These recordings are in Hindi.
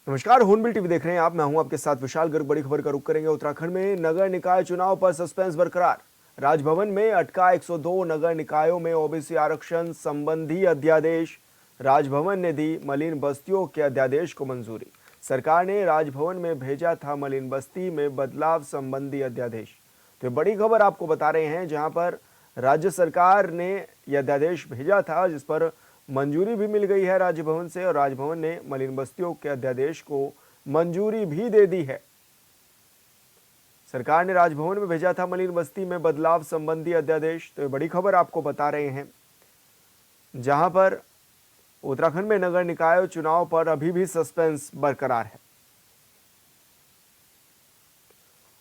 नमस्कार, हॉर्नबिल टीवी देख रहे हैं आप। मैं हूं आपके साथ विशाल गर्ग। बड़ी खबर का रुख करेंगे उत्तराखंड में नगर निकाय चुनाव पर सस्पेंस बरकरार। राजभवन में अटका 102 नगर निकायों में ओबीसी आरक्षण संबंधी अध्यादेश। राजभवन ने दी मलिन बस्तियों के अध्यादेश को मंजूरी। सरकार ने राजभवन में भेजा था मलिन बस्ती में बदलाव संबंधी अध्यादेश। तो ये बड़ी खबर आपको बता रहे हैं, जहां पर राज्य सरकार ने यह अध्यादेश भेजा था, जिस पर मंजूरी भी मिल गई है राजभवन से, और राजभवन ने मलिन बस्तियों के अध्यादेश को मंजूरी भी दे दी है। सरकार ने राजभवन में भेजा था मलिन बस्ती में बदलाव संबंधी अध्यादेश। तो ये बड़ी खबर आपको बता रहे हैं, जहां पर उत्तराखंड में नगर निकाय चुनाव पर अभी भी सस्पेंस बरकरार है।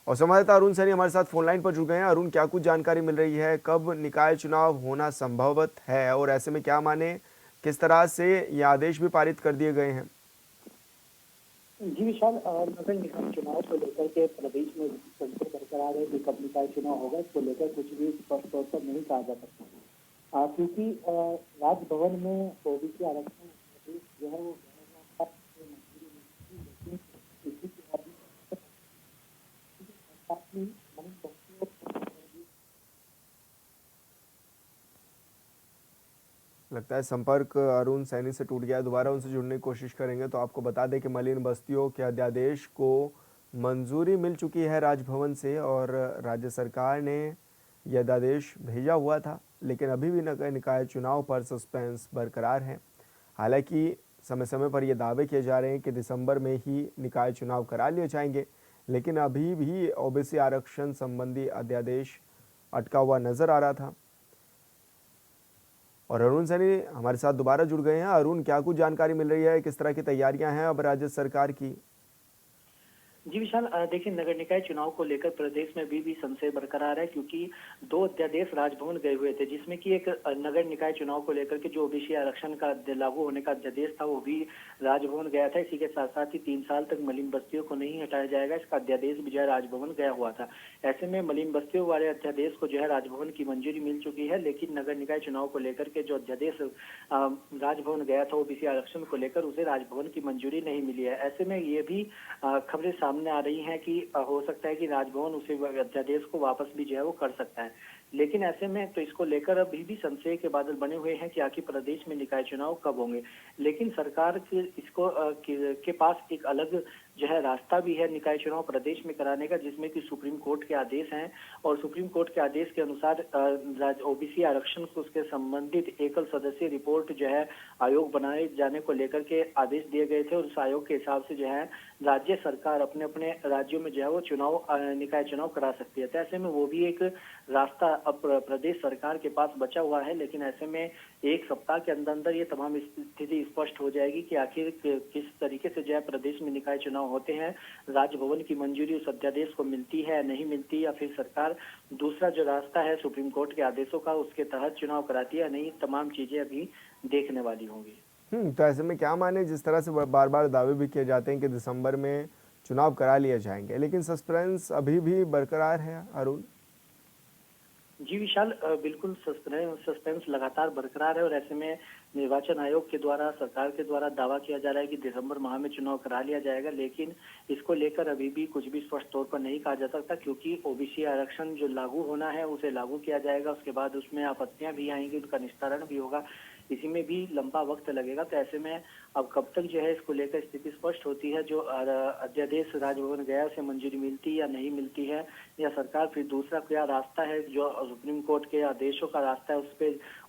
और संवाददाता अरुण सैनी हमारे साथ फोन लाइन पर जुड़ गए हैं। अरुण, क्या कुछ जानकारी मिल रही है, कब निकाय चुनाव होना संभवत है, और ऐसे में क्या माने, किस तरह से ये आदेश भी पारित कर दिए गए हैं? जी विशाल, नगर निकाय चुनाव को लेकर के प्रदेश में संशय बरकरार है कि कब निकाय चुनाव होगा, इसको लेकर कुछ भी स्पष्ट तौर पर नहीं कहा जा सकता, क्योंकि राजभवन में ओबीसी आरक्षण जो है वो मंजूरी मिली थी, लेकिन इसी के बाद लगता है संपर्क अरुण सैनी से टूट गया है। दोबारा उनसे जुड़ने की कोशिश करेंगे। तो आपको बता दें कि मलिन बस्तियों के अध्यादेश को मंजूरी मिल चुकी है राजभवन से, और राज्य सरकार ने यह अध्यादेश भेजा हुआ था, लेकिन अभी भी नगर निकाय चुनाव पर सस्पेंस बरकरार है। हालांकि समय समय पर यह दावे किए जा रहे हैं कि दिसंबर में ही निकाय चुनाव करा लिए जाएंगे, लेकिन अभी भी ओबीसी आरक्षण संबंधी अध्यादेश अटका हुआ नजर आ रहा था। और अरुण सैनी हमारे साथ दोबारा जुड़ गए हैं। अरुण, क्या कुछ जानकारी मिल रही है, किस तरह की तैयारियां हैं अब राज्य सरकार की? जी विशाल, देखिए नगर निकाय चुनाव को लेकर प्रदेश में भी संशय बरकरार है, क्योंकि दो अध्यादेश राजभवन गए हुए थे, जिसमें कि एक नगर निकाय चुनाव को लेकर के जो ओबीसी आरक्षण का लागू होने का अध्यादेश था वो भी राजभवन गया था। इसी के साथ साथ ही 3 साल तक मलिन बस्तियों को नहीं हटाया जाएगा, इसका अध्यादेश भी जो है राजभवन गया हुआ था। ऐसे में मलिन बस्तियों वाले अध्यादेश को जो है राजभवन की मंजूरी मिल चुकी है, लेकिन नगर निकाय चुनाव को लेकर के जो अध्यादेश राजभवन गया था ओबीसी आरक्षण को लेकर, उसे राजभवन की मंजूरी नहीं मिली है। ऐसे में ये भी खबरें सामने आ रही हैं कि हो सकता है कि राजभवन उसे अध्यादेश को वापस भी जो है वो कर सकता है। लेकिन ऐसे में तो इसको लेकर अभी भी संशय के बादल बने हुए हैं कि आखिर प्रदेश में निकाय चुनाव कब होंगे। लेकिन सरकार के इसको के पास एक अलग जो है रास्ता भी है निकाय चुनाव प्रदेश में कराने का, जिसमें कि सुप्रीम कोर्ट के आदेश हैं, और सुप्रीम कोर्ट के आदेश के अनुसार ओबीसी आरक्षण को उसके संबंधित एकल सदस्यीय रिपोर्ट जो है आयोग बनाए जाने को लेकर के आदेश दिए गए थे, और उस आयोग के हिसाब से जो है राज्य सरकार अपने अपने राज्यों में जो है वो चुनाव निकाय चुनाव करा सकती है। तो ऐसे में वो भी एक रास्ता अब प्रदेश सरकार के पास बचा हुआ है। लेकिन ऐसे में एक सप्ताह के अंदर अंदर ये तमाम स्थिति स्पष्ट हो जाएगी कि आखिर किस तरीके से जो है प्रदेश में निकाय चुनाव होते हैं, राजभवन की मंजूरी उस अध्यादेश को मिलती है नहीं मिलती, या फिर सरकार दूसरा जो रास्ता है सुप्रीम कोर्ट के आदेशों का उसके तहत चुनाव कराती है या नहीं, तमाम चीजें अभी देखने वाली होंगी। तो ऐसे में क्या माने, जिस तरह से बार बार दावे भी किए जाते हैं कि दिसंबर में चुनाव करा लिए जाएंगे, लेकिन सस्पेंस अभी भी बरकरार है अरुण? जी विशाल, बिल्कुल सस्पेंस लगातार बरकरार है, और ऐसे में निर्वाचन आयोग के द्वारा सरकार के द्वारा दावा किया जा रहा है कि दिसंबर माह में चुनाव करा लिया जाएगा, लेकिन इसको लेकर अभी भी कुछ भी स्पष्ट तौर पर नहीं कहा जा सकता, क्योंकि ओबीसी आरक्षण जो लागू होना है उसे लागू किया जाएगा, उसके बाद उसमें आपत्तियां भी आएंगी, उनका निस्तारण भी होगा, इसी में भी लंबा वक्त लगेगा। तो ऐसे में अब कब तक जो है इसको लेकर स्थिति स्पष्ट होती है, जो अध्यादेश राजभवन गया उसे मंजूरी मिलती या नहीं मिलती है, या सरकार फिर दूसरा क्या रास्ता है जो सुप्रीम कोर्ट के आदेशों का रास्ता है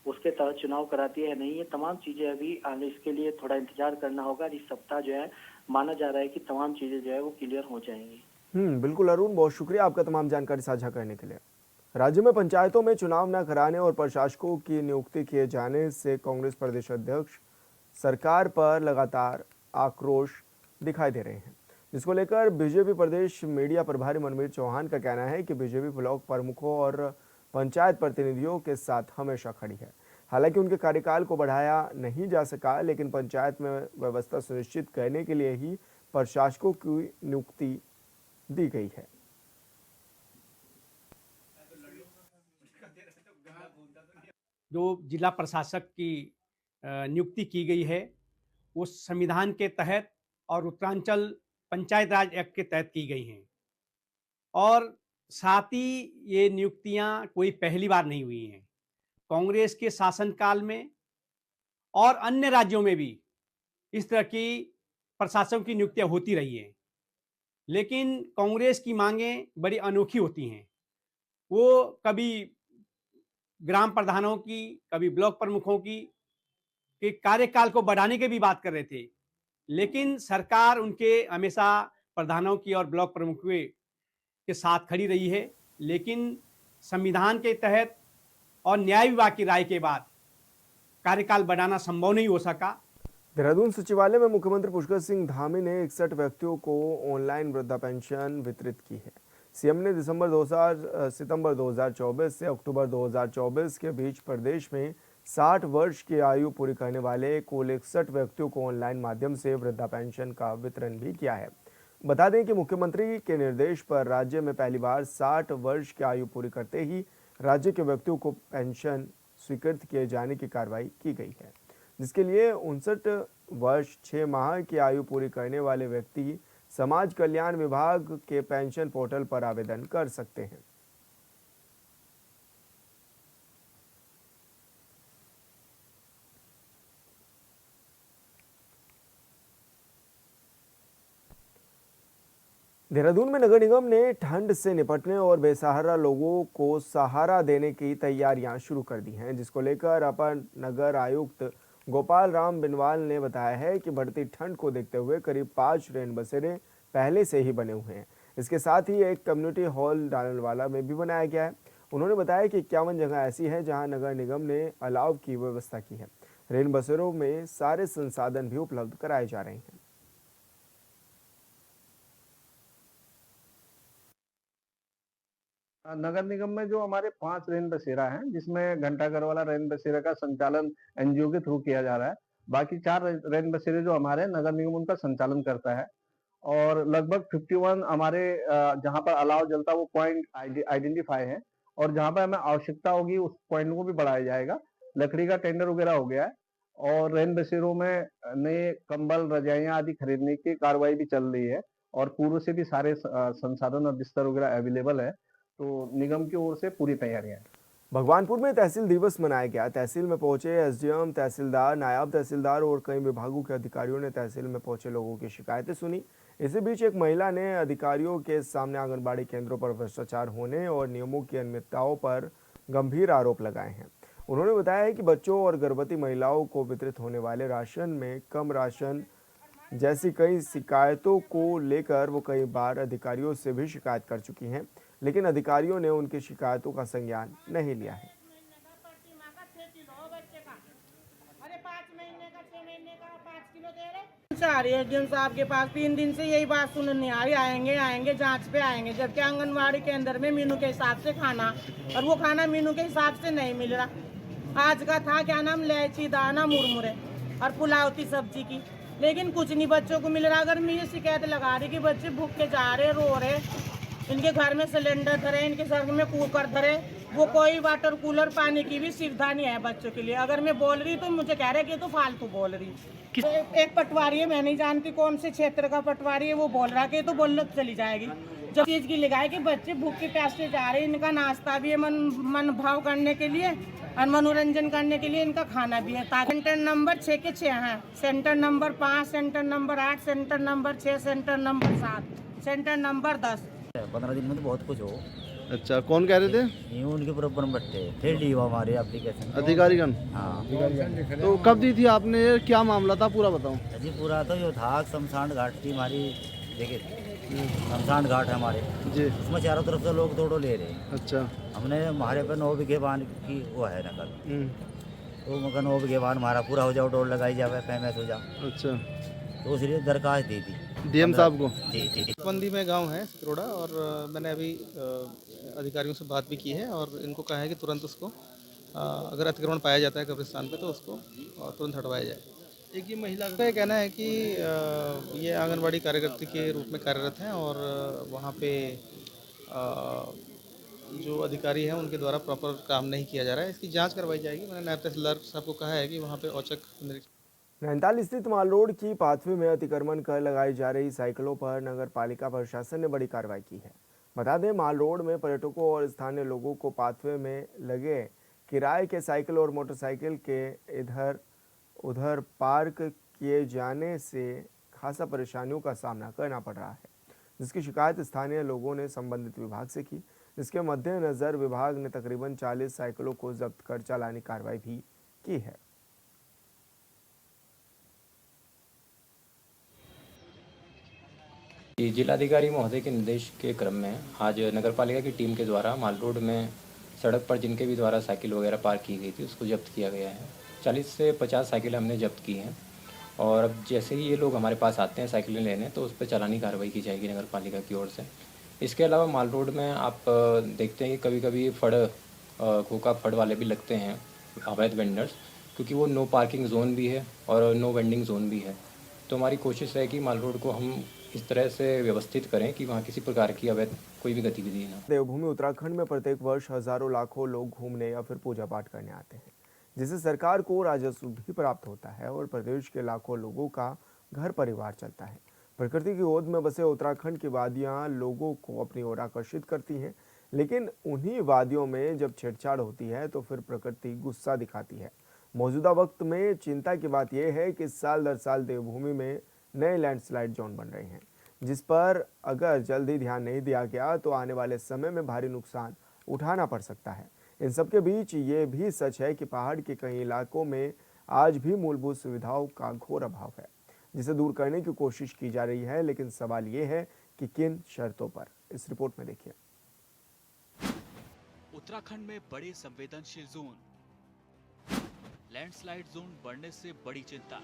उसके तहत चुनाव कराती है या नहीं, ये तमाम चीजें अभी इसके लिए थोड़ा इंतजार करना होगा। इस सप्ताह जो है माना जा रहा है कि तमाम चीजें जो है वो क्लियर हो जाएंगी। बिल्कुल अरुण, बहुत शुक्रिया आपका तमाम जानकारी साझा करने के लिए। राज्य में पंचायतों में चुनाव न कराने और प्रशासकों की नियुक्ति किए जाने से कांग्रेस प्रदेश अध्यक्ष सरकार पर लगातार आक्रोश दिखाई दे रहे हैं, जिसको लेकर बीजेपी प्रदेश मीडिया प्रभारी मनमीत चौहान का कहना है कि बीजेपी ब्लॉक प्रमुखों और पंचायत प्रतिनिधियों के साथ हमेशा खड़ी है। हालांकि उनके कार्यकाल को बढ़ाया नहीं जा सका, लेकिन पंचायत में व्यवस्था सुनिश्चित करने के लिए ही प्रशासकों की नियुक्ति दी गई है। जो जिला प्रशासक की नियुक्ति की गई है, वो संविधान के तहत और उत्तरांचल पंचायत राज एक्ट के तहत की गई हैं। और साथ ही ये नियुक्तियां कोई पहली बार नहीं हुई हैं। कांग्रेस के शासनकाल में और अन्य राज्यों में भी इस तरह की प्रशासकों की नियुक्तियां होती रही हैं। लेकिन कांग्रेस की मांगें बड़ी अनोखी होती हैं। वो कभी ग्राम प्रधानों की, कभी ब्लॉक प्रमुखों की के कार्यकाल को बढ़ाने की भी बात कर रहे थे। लेकिन सरकार उनके हमेशा प्रधानों की और ब्लॉक प्रमुखों के साथ खड़ी रही है। लेकिन संविधान के तहत और न्याय विभाग की राय के बाद कार्यकाल बढ़ाना संभव नहीं हो सका। देहरादून सचिवालय में मुख्यमंत्री पुष्कर सिंह धामी ने 61 व्यक्तियों को ऑनलाइन वृद्धा पेंशन वितरित की है। सीएम ने सितंबर 2024 से अक्टूबर 2024 के बीच प्रदेश में 60 वर्ष की आयु पूरी करने वाले कुल 61 व्यक्तियों को ऑनलाइन माध्यम से वृद्धा पेंशन का वितरण भी किया है। बता दें कि मुख्यमंत्री के निर्देश पर राज्य में पहली बार 60 वर्ष की आयु पूरी करते ही राज्य के व्यक्तियों को पेंशन स्वीकृत किए जाने की कार्रवाई की गई है, जिसके लिए 59 वर्ष 6 माह की आयु पूरी करने वाले व्यक्ति समाज कल्याण विभाग के पेंशन पोर्टल पर आवेदन कर सकते हैं। देहरादून में नगर निगम ने ठंड से निपटने और बेसहारा लोगों को सहारा देने की तैयारियां शुरू कर दी हैं, जिसको लेकर अपर नगर आयुक्त गोपाल राम बिनवाल ने बताया है कि बढ़ती ठंड को देखते हुए करीब 5 रेन बसेरे पहले से ही बने हुए हैं। इसके साथ ही एक कम्युनिटी हॉल डालनवाला में भी बनाया गया है। उन्होंने बताया कि 51 जगह ऐसी है जहां नगर निगम ने अलाव की व्यवस्था की है। रेन बसेरों में सारे संसाधन भी उपलब्ध कराए जा रहे हैं। नगर निगम में जो हमारे 5 रेन बसेरा हैं, जिसमें घंटाघर वाला रेन बसेरा का संचालन एनजीओ के थ्रू किया जा रहा है। बाकी 4 रेन बसेरे जो हमारे नगर निगम उनका संचालन करता है। और लगभग 51 हमारे जहां पर अलाव जलता वो पॉइंट आइडेंटिफाई है, और जहां पर हमें आवश्यकता होगी उस पॉइंट को भी बढ़ाया जाएगा। लकड़ी का टेंडर वगैरह हो गया है, और रेन बसेरों में नए कंबल, रजाइयां आदि खरीदने की कार्रवाई भी चल रही है, और पूर्व से भी सारे संसाधन और बिस्तर वगैरह अवेलेबल है। तो निगम की ओर से पूरी तैयारियां हैं। भगवानपुर में तहसील दिवस मनाया गया। तहसील में पहुंचे एसडीएम, तहसीलदार, नायब तहसीलदार और कई विभागों के अधिकारियों ने तहसील में पहुंचे लोगों की शिकायतें सुनी। इसी बीच एक महिला ने अधिकारियों के सामने आंगनबाड़ी केंद्रों पर भ्रष्टाचार होने और नियमों की अनियमितताओं पर गंभीर आरोप लगाए हैं। उन्होंने बताया है कि बच्चों और गर्भवती महिलाओं को वितरित होने वाले राशन में कम राशन जैसी कई शिकायतों को लेकर वो कई बार अधिकारियों से भी शिकायत कर चुकी हैं, लेकिन अधिकारियों ने उनकी शिकायतों का संज्ञान नहीं लिया है। आ रही है एसडीएम साहब के पास 3 दिन से यही बात सुनने आ रही, आएंगे जांच पे आएंगे, जबकि आंगनबाड़ी के अंदर में मीनू के हिसाब से खाना, और वो खाना मीनू के हिसाब से नहीं मिल रहा। आज का था क्या नाम, इलायची दाना मुरमुरे और पुलाव की सब्जी की, लेकिन कुछ नहीं बच्चों को मिल रहा। अगर मैं ये शिकायत लगा रही कि बच्चे भूख के जा रहे, रो रहे, इनके घर में सिलेंडर धरे, इनके घर में कुकर धरे, वो कोई वाटर कूलर पानी की भी सुविधा नहीं है बच्चों के लिए। अगर मैं बोल रही तो मुझे कह रहे कि तो फालतू बोल रही। तो एक पटवारी है, मैं नहीं जानती कौन से क्षेत्र का पटवारी है, वो बोल रहा कि तो बोलने चली जाएगी। जब चीज की लगाए कि बच्चे भूख के प्यासे जा रहे, इनका नाश्ता भी है मन भाव करने के लिए और मनोरंजन करने के लिए, इनका खाना भी है। सेंटर नंबर 6 के 6 हैं, centre number 5, centre number 8, centre number 6, centre number 7, centre number 10। 15 दिन में तो बहुत कुछ हो। अच्छा, कौन कह रहे थे? यूं उनके बराबर बट्टे थे डी हमारे एप्लीकेशन अधिकारीगण। हाँ तो कब दी थी आपने, ये क्या मामला था पूरा बताओ। जी पूरा तो जो था शमशान घाट की हमारी, देखिए शमशान घाट है हमारे जी, उसमें चारों तरफ से लोग तोड़ो ले रहे। अच्छा। हमने हमारे पे 9 बीघे बांध की वो है नकल, तो मगर 9 बीघे बांध हमारा पूरा हो जाओ, डोर लगाई जाए, पैमेस हो जाओ। अच्छा, तो इसलिए दरखास्त दी थी डीएम साहब को। जी। बंदी में गांव है सिकरोड़ा, और मैंने अभी अधिकारियों से बात भी की है, और इनको कहा है कि तुरंत उसको अगर अतिक्रमण पाया जाता है कब्रिस्तान पे तो उसको तुरंत हटवाया जाए। एक ये महिला का कहना है कि ये आंगनबाड़ी कार्यकर्ती के रूप में कार्यरत हैं, और वहाँ पे जो अधिकारी हैं उनके द्वारा प्रॉपर काम नहीं किया जा रहा है। इसकी जांच करवाई जाएगी। मैंने नायब तहसीलदार साहब को कहा है कि वहाँ पे औचक निरीक्षण नैनीताल स्थित माल रोड की पाथवे में अतिक्रमण कर लगाई जा रही साइकिलों पर नगर पालिका प्रशासन ने बड़ी कार्रवाई की है। बता दें, माल रोड में पर्यटकों और स्थानीय लोगों को पाथवे में लगे किराए के साइकिल और मोटरसाइकिल के इधर उधर पार्क किए जाने से खासा परेशानियों का सामना करना पड़ रहा है, जिसकी शिकायत स्थानीय लोगों ने संबंधित विभाग से की। जिसके मद्देनजर विभाग ने तकरीबन 40 साइकिलों को जब्त कर चालानी कार्रवाई भी की है। जिलाधिकारी महोदय के निर्देश के क्रम में आज नगरपालिका की टीम के द्वारा माल रोड में सड़क पर जिनके भी द्वारा साइकिल वगैरह पार्क की गई थी उसको जब्त किया गया है। 40 से 50 साइकिलें हमने जब्त की हैं और अब जैसे ही ये लोग हमारे पास आते हैं साइकिलें लेने तो उस पर चालानी कार्रवाई की जाएगी नगरपालिका की ओर से। इसके अलावा माल रोड में आप देखते हैं कि कभी कभी खोखा फड़ वाले भी लगते हैं, अवैध वेंडर्स, क्योंकि वो नो पार्किंग जोन भी है और नो वेंडिंग जोन भी है। तो हमारी कोशिश है कि माल रोड को हम इस तरह से व्यवस्थित करें कि वहाँ किसी प्रकार की अवैध कोई भी गतिविधि ना। देवभूमि उत्तराखंड में प्रत्येक वर्ष हजारों लाखों लोग घूमने या फिर पूजा पाठ करने आते हैं, जिससे सरकार को राजस्व भी प्राप्त होता है और प्रदेश के लाखों लोगों का घर परिवार चलता है। प्रकृति की गोद में बसे उत्तराखंड की वादियां लोगों को अपनी ओर आकर्षित करती हैं, लेकिन उन्हीं वादियों में जब छेड़छाड़ होती है तो फिर प्रकृति गुस्सा दिखाती है। मौजूदा वक्त में चिंता की बात यह है कि साल दर साल देवभूमि में नए लैंडस्लाइड जोन बन रहे हैं, जिस पर अगर जल्दी ध्यान नहीं दिया गया तो आने वाले समय में भारी नुकसान उठाना पड़ सकता है। इन सबके बीच ये भी सच है कि पहाड़ के कई इलाकों में आज भी मूलभूत सुविधाओं का घोर अभाव है, जिसे दूर करने की कोशिश की जा रही है, लेकिन सवाल ये है कि किन शर्तों पर। इस रिपोर्ट में देखिए। उत्तराखंड में बड़े संवेदनशील जोन, लैंडस्लाइड जोन बढ़ने से बड़ी चिंता।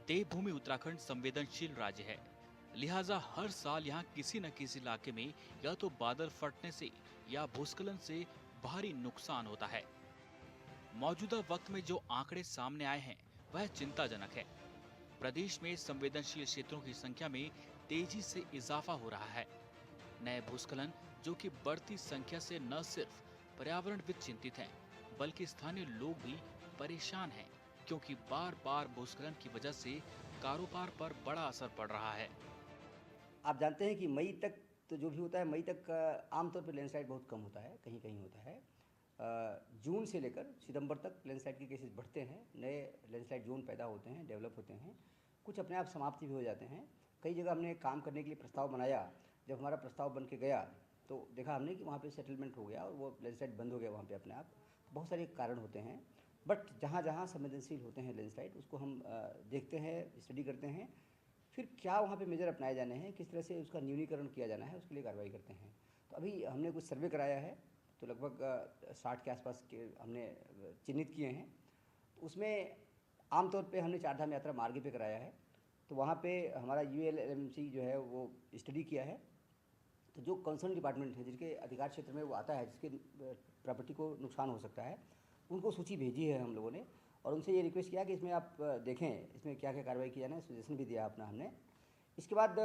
देवभूमि उत्तराखंड संवेदनशील राज्य है, लिहाजा हर साल यहाँ किसी न किसी इलाके में या तो बादल फटने से या भूस्खलन से भारी नुकसान होता है। मौजूदा वक्त में जो आंकड़े सामने आए हैं वह चिंताजनक है। प्रदेश में संवेदनशील क्षेत्रों की संख्या में तेजी से इजाफा हो रहा है। नए भूस्खलन जो कि बढ़ती संख्या से न सिर्फ पर्यावरणविद चिंतित हैं, बल्कि स्थानीय लोग भी परेशान हैं, क्योंकि बार बार भूस्खलन की वजह से कारोबार पर बड़ा असर पड़ रहा है। आप जानते हैं कि मई तक तो जो भी होता है, मई तक आमतौर पर लैंडस्लाइड बहुत कम होता है, कहीं कहीं होता है। जून से लेकर सितंबर तक लैंडस्लाइड के केसेस बढ़ते हैं, नए लैंडस्लाइड जोन पैदा होते हैं, डेवलप होते हैं, कुछ अपने आप समाप्ति भी हो जाते हैं। कई जगह हमने काम करने के लिए प्रस्ताव बनाया, जब हमारा प्रस्ताव बन के गया तो देखा हमने कि वहाँ पे सेटलमेंट हो गया और वो लैंडस्लाइड बंद हो गया वहाँ पे अपने आप। बहुत सारे कारण होते हैं, बट जहाँ जहाँ संवेदनशील होते हैं लैंडस्लाइड, उसको हम देखते हैं, स्टडी करते हैं, फिर क्या वहाँ पे मेजर अपनाए जाने हैं, किस तरह से उसका न्यूनीकरण किया जाना है, उसके लिए कार्रवाई करते हैं। तो अभी हमने कुछ सर्वे कराया है, तो लगभग 60 के आसपास के हमने चिन्हित किए हैं। उसमें आमतौर पे हमने चारधाम यात्रा मार्ग पे कराया है, तो वहाँ पे हमारा ULMC जो है वो स्टडी किया है। तो जो कंसर्न डिपार्टमेंट है, जिसके अधिकार क्षेत्र में वो आता है, जिसके प्रॉपर्टी को नुकसान हो सकता है, उनको सूची भेजी है हम लोगों ने और उनसे ये रिक्वेस्ट किया कि इसमें आप देखें इसमें क्या क्या कार्रवाई की जाना है, सजेशन भी दिया अपना हमने। इसके बाद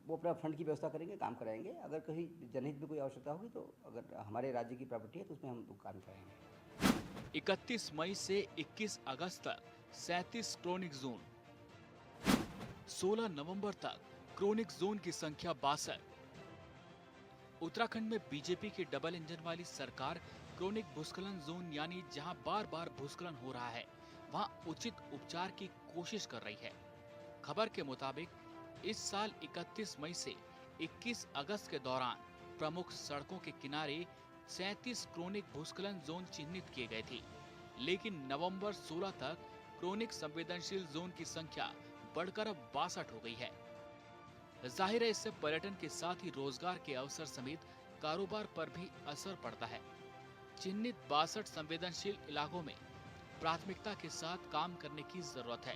वो अपना फंड की व्यवस्था करेंगे, काम कराएंगे। अगर कहीं जनहित में कोई आवश्यकता होगी तो अगर हमारे राज्य की प्रॉपर्टी है तो उसमें हम काम कराएंगे। 31 मई से 21 अगस्त तक 37 क्रोनिक जोन, 16 नवंबर तक क्रोनिक जोन की संख्या 62। उत्तराखंड में बीजेपी की डबल इंजन वाली सरकार क्रोनिक भूस्खलन जोन, यानी जहां बार बार भूस्खलन हो रहा है, वहां उचित उपचार की कोशिश कर रही है। खबर के मुताबिक इस साल 31 मई से 21 अगस्त के दौरान प्रमुख सड़कों के किनारे 37 क्रोनिक भूस्खलन जोन चिन्हित किए गए थे, लेकिन नवंबर 16 तक क्रोनिक संवेदनशील जोन की संख्या बढ़कर अब 62 हो गई है। जाहिर है इससे पर्यटन के साथ ही रोजगार के अवसर समेत कारोबार पर भी असर पड़ता है। चिन्हित 62 संवेदनशील इलाकों में प्राथमिकता के साथ काम करने की जरूरत है।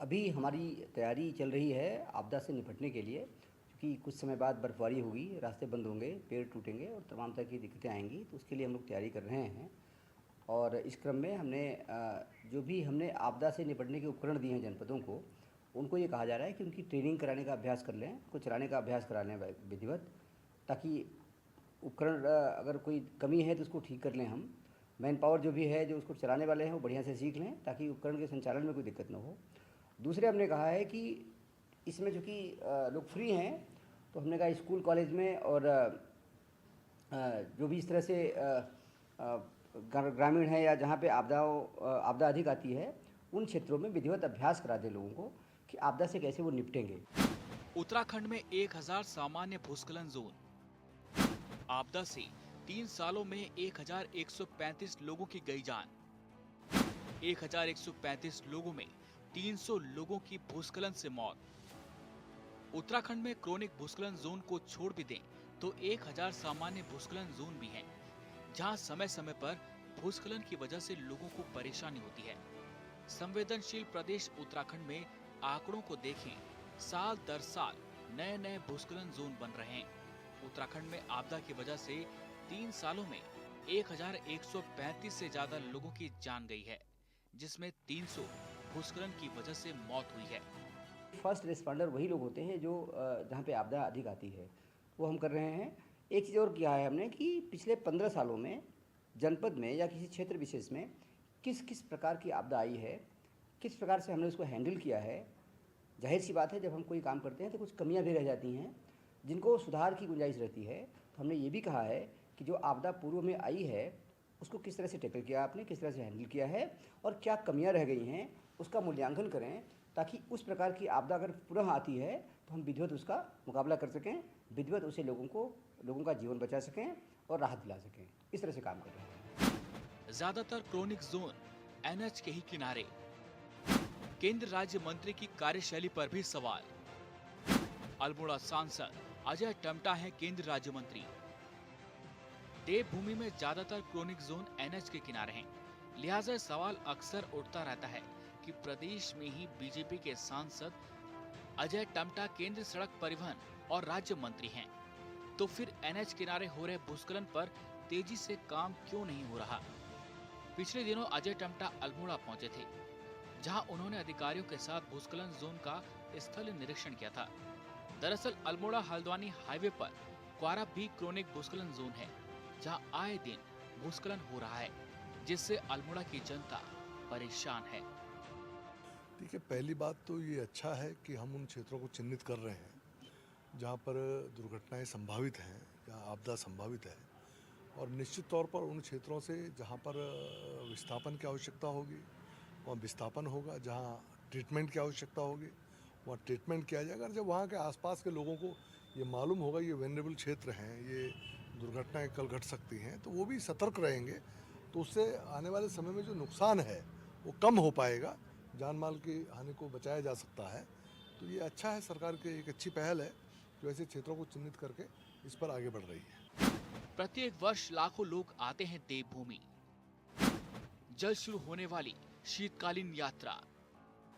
अभी हमारी तैयारी चल रही है आपदा से निपटने के लिए, क्योंकि कुछ समय बाद बर्फबारी होगी, रास्ते बंद होंगे, पेड़ टूटेंगे और तमाम तरह की दिक्कतें आएंगी, तो उसके लिए हम लोग तैयारी कर रहे हैं। और इस क्रम में हमने जो भी हमने आपदा से निपटने के उपकरण दिए हैं जनपदों को, उनको ये कहा जा रहा है कि उनकी ट्रेनिंग कराने का अभ्यास कर लें, कुछ चलाने का अभ्यास करा लें विधिवत, ताकि उपकरण अगर कोई कमी है तो उसको ठीक कर लें हम। मैन पावर जो भी है, जो उसको चलाने वाले हैं, वो बढ़िया से सीख लें ताकि उपकरण के संचालन में कोई दिक्कत ना हो। दूसरे हमने कहा है कि इसमें जो कि लोग फ्री हैं, तो हमने कहा स्कूल कॉलेज में और जो भी इस तरह से ग्रामीण है या जहाँ पे आपदा अधिक आती है, उन क्षेत्रों में विधिवत अभ्यास करा दें लोगों को कि आपदा से कैसे वो निपटेंगे। उत्तराखंड में 1000 सामान्य भूस्खलन जोन। आपदा से 3 सालों में 1135 लोगों की गई जान। 1135 लोगों में 300 लोगों की भूस्खलन से मौत। उत्तराखंड में क्रोनिक भूस्खलन जोन को छोड़ भी दें तो 1000 सामान्य भूस्खलन जोन भी हैं, जहां समय समय पर भूस्खलन की वजह से लोगों को परेशानी होती है। संवेदनशील प्रदेश उत्तराखंड में आंकड़ों को देखें, साल दर साल नए नए भूस्खलन जोन बन रहे हैं। उत्तराखंड में आपदा की वजह से 3 सालों में 1135 से ज्यादा लोगों की जान गई है, जिसमें 300 भूस्खलन की वजह से मौत हुई है। फर्स्ट रिस्पॉन्डर वही लोग होते हैं जो जहाँ पे आपदा अधिक आती है, वो हम कर रहे हैं। एक चीज़ और किया है हमने कि पिछले 15 सालों में जनपद में या किसी क्षेत्र विशेष में किस किस प्रकार की आपदा आई है, किस प्रकार से हमने उसको हैंडल किया है। जाहिर सी बात है, जब हम कोई काम करते हैं तो कुछ कमियां भी रह जाती हैं जिनको सुधार की गुंजाइश रहती है। तो हमने ये भी कहा है कि जो आपदा पूर्व में आई है उसको किस तरह से टैकल किया आपने, किस तरह से हैंडल किया है और क्या कमियां रह गई हैं उसका मूल्यांकन करें, ताकि उस प्रकार की आपदा अगर पुनः आती है तो हम विधिवत उसका मुकाबला कर सकें, विधिवत उसे लोगों का जीवन बचा सकें और राहत दिला सकें। इस तरह से काम कर रहे हैं। ज्यादातर क्रोनिक जोन एनएच के ही किनारे। केंद्र राज्य मंत्री की कार्यशैली पर भी सवाल। अल्मोड़ा सांसद अजय टम्टा है केंद्र राज्य मंत्री। देवभूमि में ज्यादातर क्रोनिक जोन एनएच के किनारे हैं, लिहाजा सवाल अक्सर उठता रहता है कि प्रदेश में ही बीजेपी के सांसद अजय टम्टा केंद्र सड़क परिवहन और राज्य मंत्री हैं, तो फिर एनएच किनारे हो रहे भूस्खलन पर तेजी से काम क्यों नहीं हो रहा। पिछले दिनों अजय टम्टा अल्मोड़ा पहुंचे थे, जहां उन्होंने अधिकारियों के साथ भूस्खलन जोन का स्थल निरीक्षण किया था। दरअसल अल्मोड़ा हल्द्वानी हाईवे पर क्वारा भी क्रोनिक भूस्खलन जोन है, जहां आए दिन भूस्खलन हो रहा है, जिससे अल्मोड़ा की जनता परेशान है। ठीक है, पहली बात तो ये अच्छा है कि हम उन क्षेत्रों को चिन्हित कर रहे हैं जहाँ पर दुर्घटनाएं संभावित हैं, जहाँ आपदा संभावित है, और निश्चित तौर पर उन क्षेत्रों से जहाँ पर विस्थापन की आवश्यकता होगी वहाँ विस्थापन होगा, जहाँ ट्रीटमेंट की आवश्यकता होगी वहाँ ट्रीटमेंट किया जाएगा। जब वहाँ के आसपास के लोगों को ये मालूम होगा ये वेनरेबल क्षेत्र हैं, ये दुर्घटनाएं कल घट सकती हैं, तो वो भी सतर्क रहेंगे, तो उससे आने वाले समय में जो नुकसान है वो कम हो पाएगा, जान माल की हानि को बचाया जा सकता है। तो ये अच्छा है, सरकार की एक अच्छी पहल है जो ऐसे क्षेत्रों को चिन्हित करके इस पर आगे बढ़ रही है। प्रत्येक वर्ष लाखों लोग आते हैं देवभूमि। जल्द शुरू होने वाली शीतकालीन यात्रा।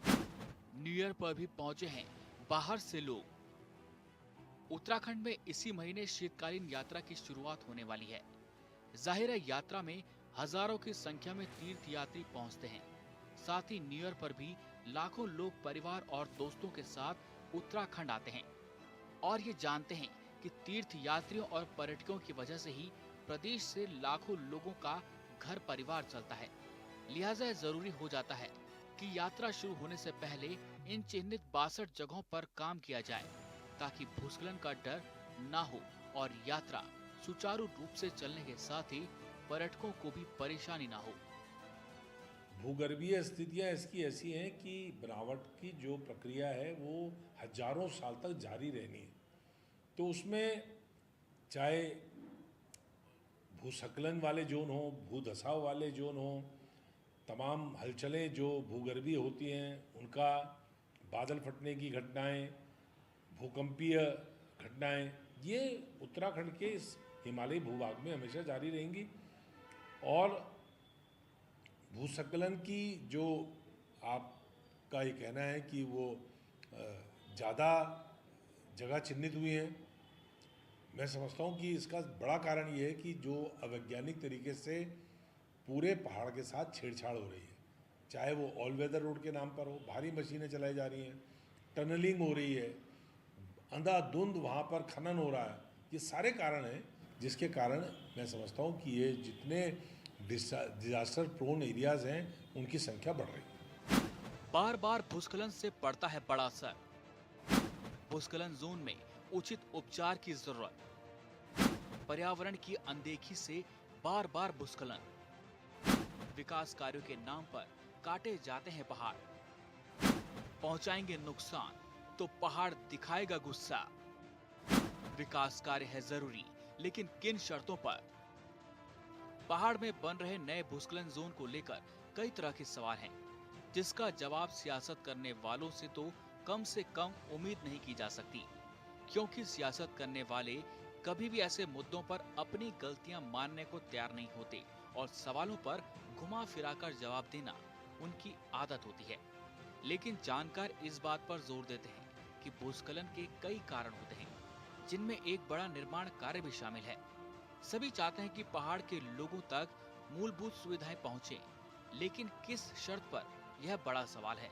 न्यू ईयर पर भी पहुंचे हैं बाहर से लोग। उत्तराखंड में इसी महीने शीतकालीन यात्रा की शुरुआत होने वाली है। जाहिर है यात्रा में हजारों की संख्या में तीर्थ यात्री पहुंचते हैं। साथ ही न्यू ईयर पर भी लाखों लोग परिवार और दोस्तों के साथ उत्तराखंड आते हैं और ये जानते हैं कि तीर्थ यात्रियों और पर्यटकों की वजह से ही प्रदेश से लाखों लोगों का घर परिवार चलता है। लिहाजा जरूरी हो जाता है कि यात्रा शुरू होने से पहले इन चिन्हित 62 जगहों पर काम किया जाए, ताकि भूस्खलन का डर ना हो और यात्रा सुचारू रूप से चलने के साथ ही पर्यटकों को भी परेशानी ना हो। भूगर्भीय स्थितियां इसकी ऐसी हैं कि बनावट की जो प्रक्रिया है वो हजारों साल तक जारी रहनी है, तो उसमें चाहे भूस्खलन वाले जोन हो, भूधसाव वाले जोन हो, तमाम हलचलें जो भूगर्भीय होती हैं उनका, बादल फटने की घटनाएं, भूकंपीय घटनाएं, ये उत्तराखंड के इस हिमालयी भूभाग में हमेशा जारी रहेंगी। और भूस्खलन की जो आपका ये कहना है कि वो ज़्यादा जगह चिन्हित हुई हैं, मैं समझता हूँ कि इसका बड़ा कारण ये है कि जो अवैज्ञानिक तरीके से पूरे पहाड़ के साथ छेड़छाड़ हो रही है, चाहे वो ऑल वेदर रोड के नाम पर हो, भारी मशीनें चलाई जा रही हैं, टनलिंग हो रही है, अंधाधुंध वहाँ पर खनन हो रहा है। ये सारे कारण हैं जिसके कारण मैं समझता हूँ कि ये जितने डिजास्टर प्रोन एरियाज़ हैं उनकी संख्या बढ़ रही है। बार बार भूस्खलन से पड़ता है बड़ा असर। भूस्खलन जोन में उचित उपचार की जरूरत। पर्यावरण की अनदेखी से बार बार भूस्खलन। विकास कार्यों के नाम पर काटे जाते हैं पहाड़। पहुंचाएंगे नुकसान तो पहाड़ दिखाएगा गुस्सा। विकास कार्य है जरूरी, लेकिन किन शर्तों पर? पहाड़ में बन रहे नए भूस्खलन जोन को लेकर कई तरह के सवाल हैं, जिसका जवाब सियासत करने वालों से कम उम्मीद नहीं की जा सकती, क्योंकि सियासत करने वाले कभी भी ऐसे मुद्दों पर अपनी गलतियां मानने को तैयार नहीं होते और सवालों पर घुमा फिराकर जवाब देना उनकी आदत होती है। लेकिन जानकार इस बात पर जोर देते हैं कि भूस्खलन के कई कारण होते हैं, जिनमें एक बड़ा निर्माण कार्य भी शामिल है। सभी चाहते हैं कि पहाड़ के लोगों तक मूलभूत सुविधाएं पहुंचे, लेकिन किस शर्त पर, यह बड़ा सवाल है।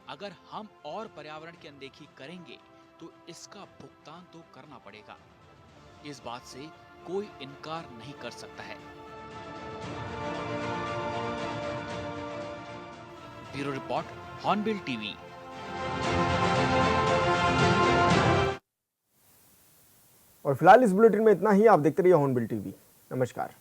अगर हम और पर्यावरण की अनदेखी करेंगे तो इसका भुगतान तो करना पड़ेगा। इस बात से कोई इनकार नहीं कर सकता है। Bureau report, hornbill TV. और फिलहाल इस बुलेटिन में इतना ही। आप देखते रहिए हॉर्नबिल टीवी। नमस्कार।